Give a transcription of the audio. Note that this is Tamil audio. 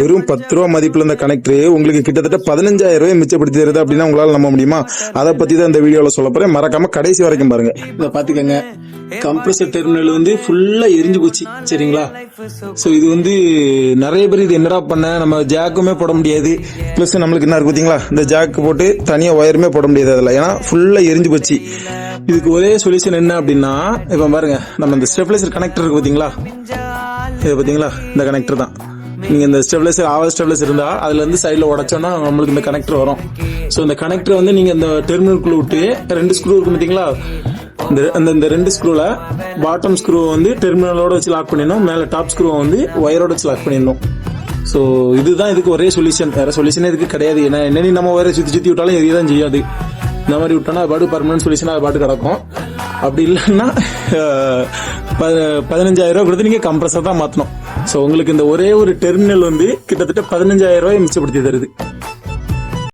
வெறும் 10 ரூபா மதிப்புல இந்த கனெக்டர் உங்களுக்கு கிட்டத்தட்ட 15,000 ரூபாய் மிச்சப்படுத்தி தருது அப்படின்னா உங்களால நம்ப முடியுமா? அதை பத்தி தான் இந்த வீடியோல சொல்ல போறேன். மறக்காம கடைசி வரைக்கும் பாருங்க. இதை பாத்துக்கங்க, கம்ப்ரஸர் டெர்மினல் வந்து ஃபுல்லா எரிஞ்சு போச்சு. சரிங்களா? சோ இது வந்து நிறைய பேர் இது என்னடா பண்ண, நம்ம ஜாக்குமே போட முடியாது, பிளஸ் நம்மளுக்கு என்ன இருக்கு பாத்தீங்களா, இந்த ஜாக்கு போட்டு தனியா ஒயருமே போட முடியாது அதுல, ஏன்னா ஃபுல்லா எரிஞ்சு போச்சு. இதுக்கு ஒரே சொல்யூஷன் என்ன அப்படின்னா, இப்ப பாருங்க, நம்ம இந்த ஸ்டெபிலைசர் கனெக்டர் இருக்கு பாத்தீங்களா, இது பாத்தீங்களா, இந்த கனெக்டர் தான். நீங்க இந்த ஸ்டெபிலைசர் ஆவல் ஸ்டெபிலைசர் இருந்தா அதுல இருந்து சைட்ல உடைச்சோம்னா நம்மளுக்கு இந்த கனெக்டர் வரும். சோ இந்த கனெக்டர் வந்து நீங்க இந்த டெர்மினலுக்குள்ள விட்டு 2 ஸ்க்ரூ இருக்கு பாத்தீங்களா, இந்த 2 ஸ்க்ரூல பாட்டம் ஸ்க்ரூ வந்து டெர்மினலோட வச்சு லாக் பண்ணிடணும், மேல டாப் ஸ்க்ரூ வந்து ஒயரோட வச்சு லாக் பண்ணிடணும். சோ இதுதான் இதுக்கு ஒரே சொல்யூஷன், வேற சொல்யூஷனே இதுக்கு கிடையாது. ஏன்னா என்ன நம்ம ஒயரை சுத்தி விட்டாலும் எரியதான் செய்யாது. இந்த மாதிரி விட்டோம்னா அது பாட்டு பர்மனன்ட் சொல்யூஷனா அது பாட்டு கிடக்கும். அப்படி இல்லைன்னா 15,000 ரூபாய் கொடுத்து நீங்க கம்ப்ரஸர் தான் மாத்தணும். சோ உங்களுக்கு இந்த ஒரே ஒரு டெர்மினல் வந்து கிட்டத்தட்ட 15,000 ரூபாய் மிச்சப்படுத்தி தருது.